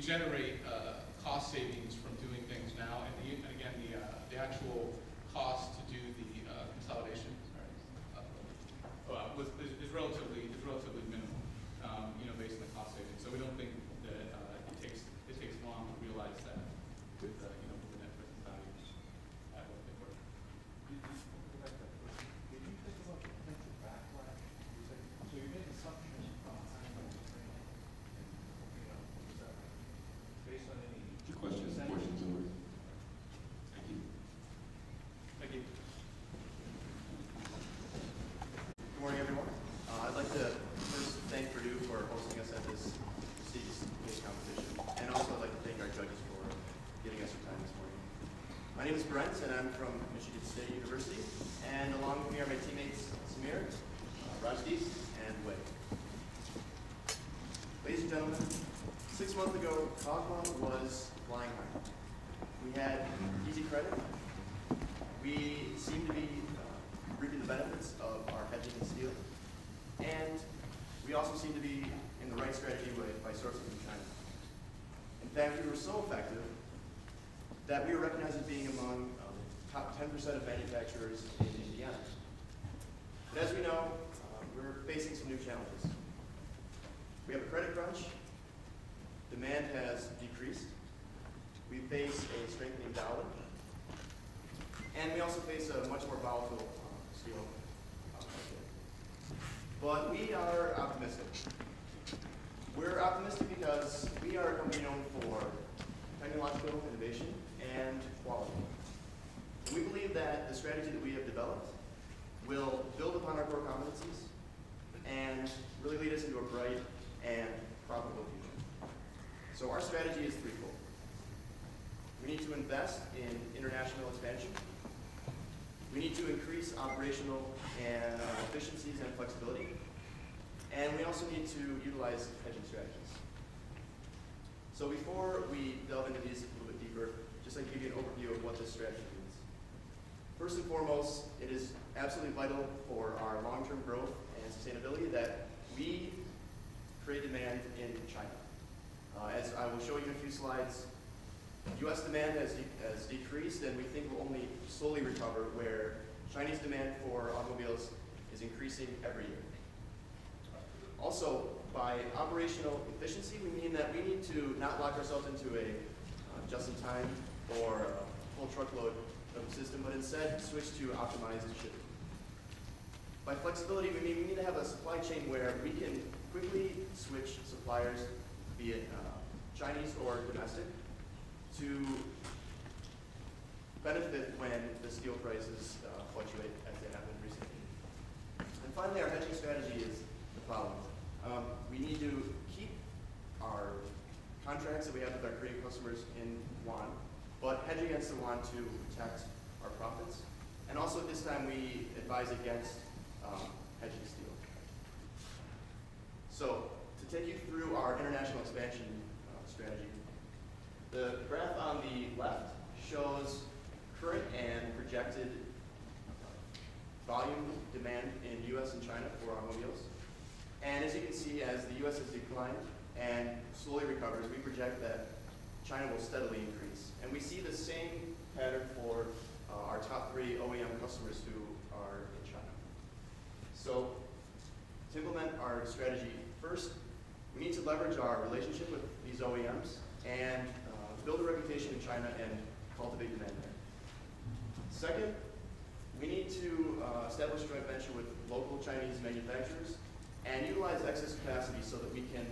generate cost savings from doing things now, and again, the actual cost to do the consolidation is relatively minimal, based on the cost savings. So we don't think that it takes long to realize that with the net present values at what they were. Did you think about the potential backlash? So you made assumptions behind the training, and based on any Questions over. Thank you. Thank you. Good morning, everyone. I'd like to first thank Purdue for hosting us at this prestigious case competition, and also I'd like to thank our judges for giving us your time this morning. My name is Brent, and I'm from Michigan State University, and along with me are my teammates Samir, Rajdeep, and Wade. Ladies and gentlemen, 6 months ago, Hogmom was flying high. We had easy credit. We seemed to be reaping the benefits of our hedging in steel. And we also seemed to be in the right strategy by sourcing from China. In fact, we were so effective that we were recognized as being among the top 10% of manufacturers in Indiana. But as we know, we're facing some new challenges. We have a credit crunch. Demand has decreased. We face a strengthening dollar. And we also face a much more volatile steel market. But we are optimistic. We're optimistic because we are a company known for technological innovation and quality. And we believe that the strategy that we have developed will build upon our core competencies and really lead us into a bright and profitable future. So our strategy is threefold. We need to invest in international expansion. We need to increase operational and efficiencies and flexibility. And we also need to utilize hedging strategies. So before we delve into these a little bit deeper, just like to give you an overview of what this strategy means. First and foremost, it is absolutely vital for our long-term growth and sustainability that we create demand in China. As I will show you in a few slides, U.S. demand has decreased, and we think will only slowly recover, where Chinese demand for automobiles is increasing every year. Also, by operational efficiency, we mean that we need to not lock ourselves into a just-in-time or full truckload of the system, but instead switch to optimized shipping. By flexibility, we mean we need to have a supply chain where we can quickly switch suppliers, be it Chinese or domestic, to benefit when the steel prices fluctuate as they have been recently. And finally, our hedging strategy is the following. We need to keep our contracts that we have with our Korean customers in yuan, but hedge against the yuan to protect our profits. And also at this time, we advise against hedging steel. So to take you through our international expansion strategy, the graph on the left shows current and projected volume demand in U.S. and China for automobiles. And as you can see, as the U.S. has declined and slowly recovers, we project that China will steadily increase. And we see the same pattern for our top 3 OEM customers who are in China. So to implement our strategy, first, we need to leverage our relationship with these OEMs and build a reputation in China and cultivate demand there. Second, we need to establish a joint venture with local Chinese manufacturers and utilize excess capacity so that we can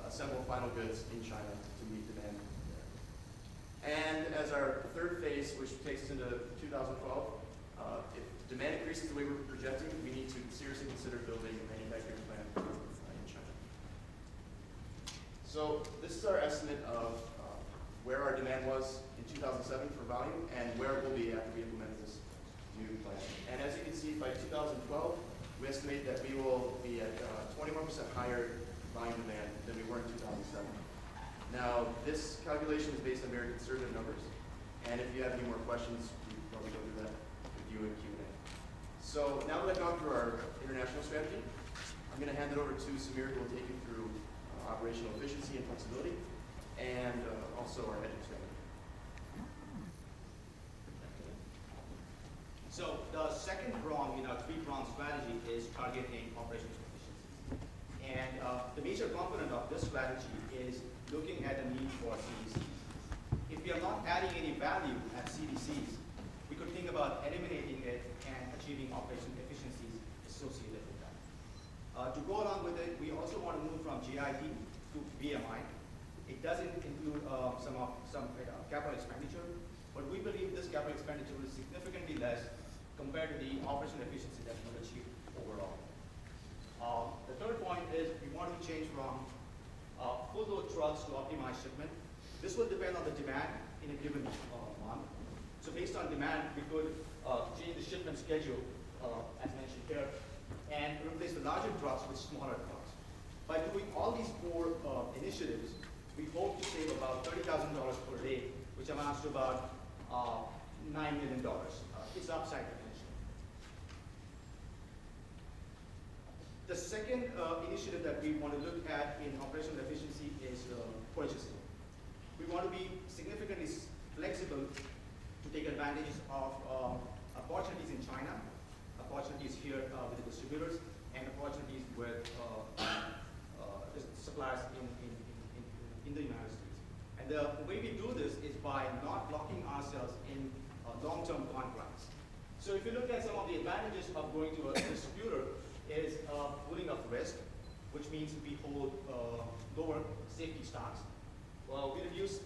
assemble final goods in China to meet demand there. And as our third phase, which takes us into 2012, if demand increases the way we're projecting, we need to seriously consider building a manufacturing plant in China. So this is our estimate of where our demand was in 2007 for volume and where it will be after we implement this new plan. And as you can see, by 2012, we estimate that we will be at 21% higher volume demand than we were in 2007. Now, this calculation is based on very conservative numbers, and if you have any more questions, we can probably go through that with you in Q&A. So now that I've gone through our international strategy, I'm going to hand it over to Samir, who will take you through operational efficiency and flexibility. and also our hedging strategy. So the second prong in our three-pronged strategy is targeting operations efficiencies. And the major component of this strategy is looking at the need for CDCs. If we are not adding any value at CDCs, we could think about eliminating it and achieving operational efficiencies associated with that. To go along with it, we also want to move from GIT to BMI. It doesn't include some capital expenditure, but we believe this capital expenditure is significantly less compared to the operational efficiency that we will achieve overall. The third point is we want to change from full load trucks to optimized shipment. This will depend on the demand in a given month. So based on demand, we could change the shipment schedule, as mentioned here, and replace the larger trucks with smaller trucks. By doing all these four initiatives, we hope to save about $30,000 per day, which amounts to about $9 million. It's upside potential. The second initiative that we want to look at in operational efficiency is purchasing. We want to be significantly flexible to take advantage of opportunities in China, opportunities here with the distributors, and opportunities with the suppliers in the United States. And the way we do this is by not locking ourselves in long-term contracts. So if you look at some of the advantages of going to a distributor is pooling of risk, which means we hold lower safety stocks. Well, we reduce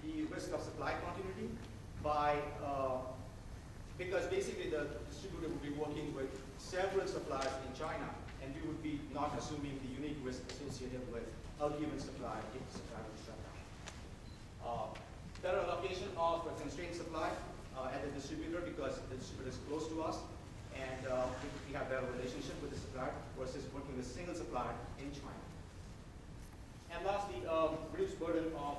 the risk of supply continuity by, because basically the distributor would be working with several suppliers in China, and we would be not assuming the unique risk associated with a given supply if the supply would shut down. Better allocation of a constrained supply at the distributor because the distributor is close to us, and we have better relationship with the supplier versus working with a single supplier in China. And lastly, reduce burden of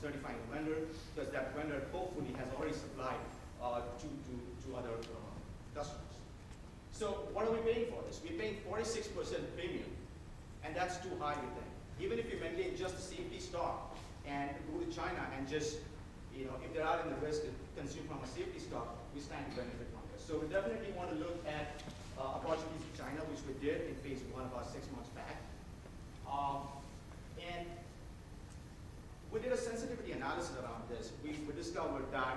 certifying a vendor, because that vendor hopefully has already supplied to other customers. So what are we paying for this? We're paying 46% premium, and that's too high, we think. Even if you maintain just the safety stock and go to China and just, if they're out in the risk to consume from a safety stock, we stand to benefit from this. So we definitely want to look at opportunities in China, which we did in phase 1 about 6 months back. And we did a sensitivity analysis around this. We discovered that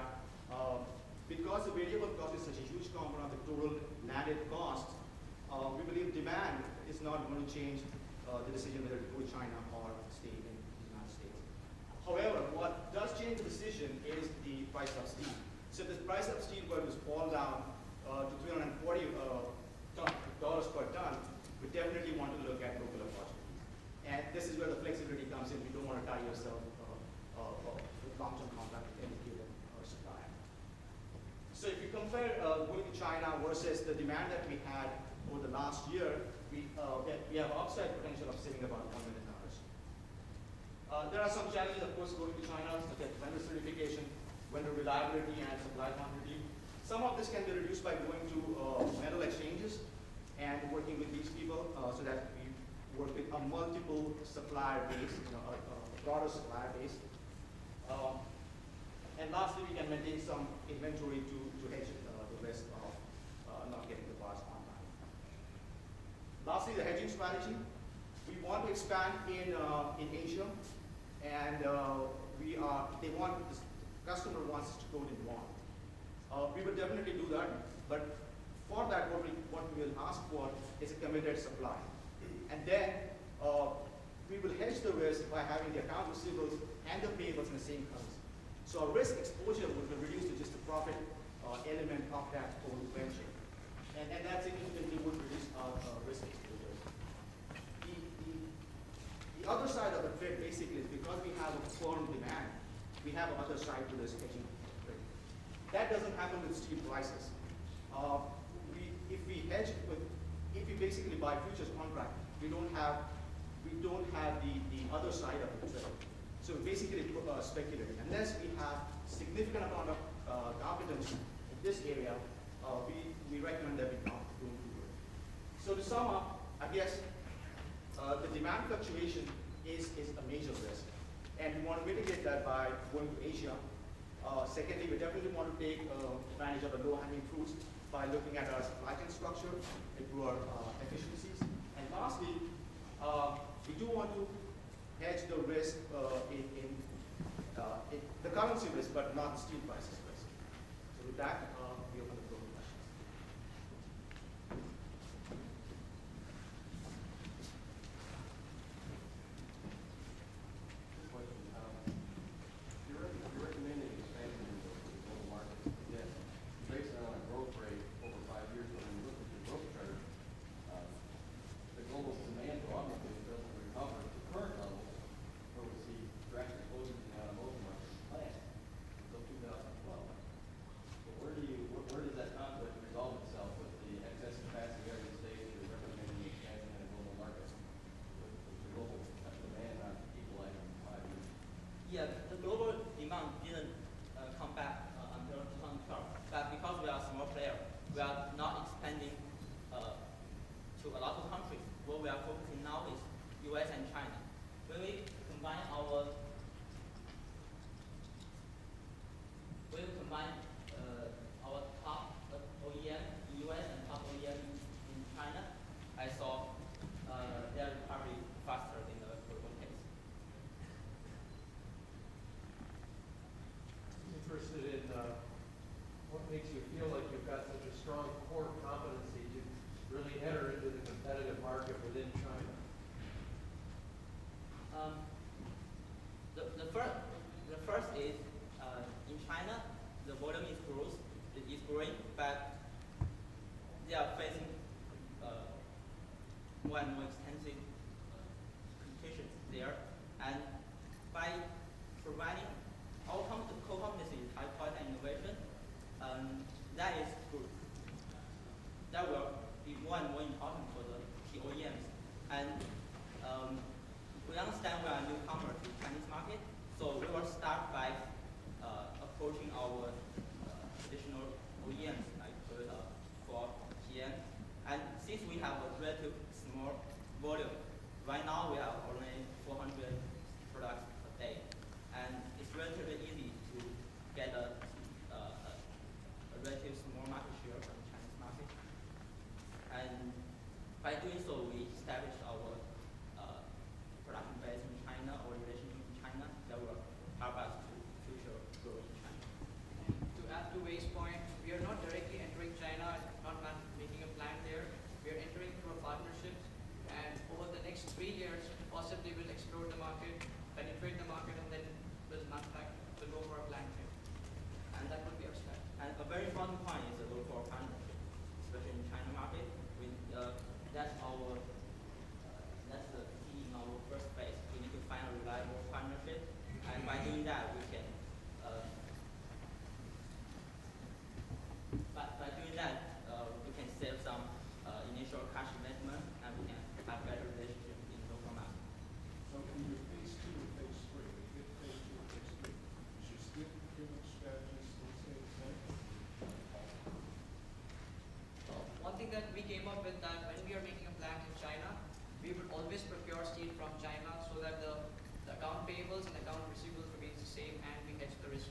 because the variable cost is such a huge component of the total landed cost, we believe demand is not going to change the decision whether to go to China or stay in the United States. However, what does change the decision is the price of steel. So if the price of steel were to fall down to $340 per ton, we definitely want to look at local opportunities. And this is where the flexibility comes in. We don't want to tie yourself with long-term contract with any given supplier. So if you compare going to China versus the demand that we had over the last year, we have upside potential of saving about $1 million. There are some challenges, of course, going to China, such as vendor certification, vendor reliability, and supply quantity. Some of this can be reduced by going to metal exchanges and working with these people so that we work with a multiple supplier base, a broader supplier base. And lastly, we can maintain some inventory to hedge the risk of not getting the parts on time. Lastly, the hedging strategy. We want to expand in Asia, and the customer wants us to go in one. We will definitely do that, but for that, what we will ask for is a committed supply. And then we will hedge the risk by having the account receivables and the payables in the same currency. So our risk exposure will be reduced to just the profit element of that whole venture. And that significantly would reduce our risk exposure. The other side of the trade basically is because we have a firm demand, we have another side to this hedging trade. That doesn't happen with steel prices. If we basically buy futures contract, we don't have the other side of the trade. So we basically speculate. Unless we have significant amount of competence in this area, we recommend that we don't do it. So to sum up, I guess the demand fluctuation is a major risk. and we want to mitigate that by going to Asia. Secondly, we definitely want to take advantage of the low-hanging fruits by looking at our supply chain structure, improve our efficiencies. And lastly, we do want to hedge the risk in the currency risk, but not the steel prices risk. So with that, we open the floor for questions. Question. You're recommending expanding in the global market, yet based on a growth rate over 5 years, when you look at the growth chart, the global demand for automobiles doesn't recover to current levels, where we see drastic closures in the automotive market planned until 2012. But where does that conflict resolve itself with the excess capacity of the States you're recommending expanding in a global market with the global demand not equalizing in 5 years? Yeah, the global demand didn't come back until 2012, but because we are a small player, we are not expanding to a lot of countries. What we are focusing now is US and China. When we combine our top OEM in US and top OEM in China, I saw their recovery faster than the global case. Interested in what makes you feel like you've got such a strong core competency to really enter into the competitive market within China? The first is in China, the volume is growing, but they are facing more and more extensive competition there. And by providing our core competency, high quality and innovation, that is good. That will be more and more important for the key OEMs. And we understand we are a newcomer to the Chinese market, so we will start by approaching our traditional OEMs like Toyota, Ford, GM. And since we have a relatively small volume, right now we have only 400 products a day, and it's relatively easy to get a relatively small market share from the Chinese market. And by doing so, we established our production base in China or relationship in China that will help us to future grow in China. To add to Wei's point, we are not directly entering China, not making a plan there. We are entering through a partnership, and over the next 3 years, possibly we'll explore the market, penetrate the market, and then we'll go for a plan there. And that would be our strategy. And a very important point is the local partnership, especially in China market. That's the key in our first phase. We need to find a reliable partnership, and by doing that, we can. We can save some initial cash investment, and we can have better relationship in local market. So in your phase 2 and phase 3, we did phase 2 and phase 3, is your still procurement strategy still stay the same? One thing that we came up with that when we are making a plant in China, we would always procure steel from China so that the account payables and account receivables remains the same, and we hedge the risk.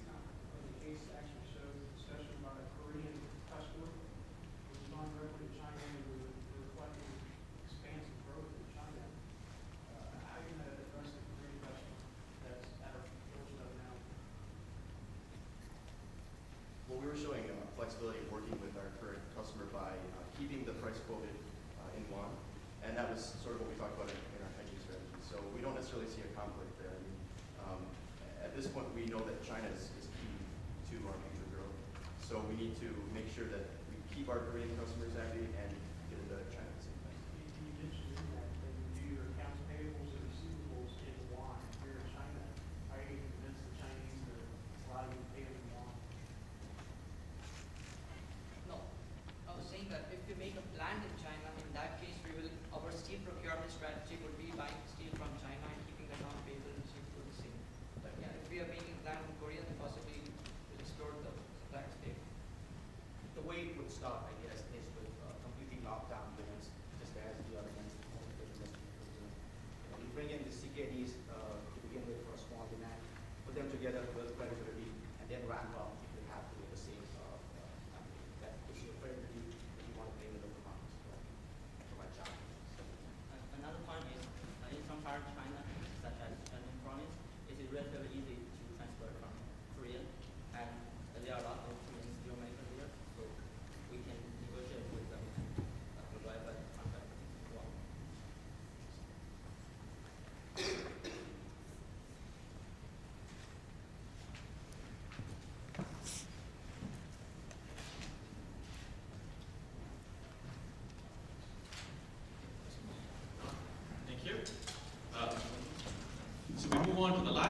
The case actually shows a discussion about a Korean customer who's gone directly to China and reflecting expansive growth in China. How are you going to address the Korean customer that's at our doorstep now? Well, we were showing flexibility of working with our current customer by keeping the price quoted in yuan, and that was sort of what we talked about in our hedging strategy. So we don't necessarily see a conflict there. I mean, at this point, we know that China is key to our future growth. So we need to make sure that we keep our Korean customers happy and get into China at the same time. You mentioned in that you do your accounts payables and receivables in yuan. If you're in China, how are you going to convince the Chinese to allow you to pay them in yuan? No, I was saying that if we make a plant in China, in that case, our steel procurement strategy would be buying steel from China and keeping the account payable and receivable the same. But yeah, if we are making a plant in Korea, then possibly we'll explore the suppliers there. The way it would start, I guess, is with completing large relatively easy to transfer from Korean, and there are a lot of Korean steel makers here, so we can negotiate with them and provide a contract as well. Thank you. So we move on to the last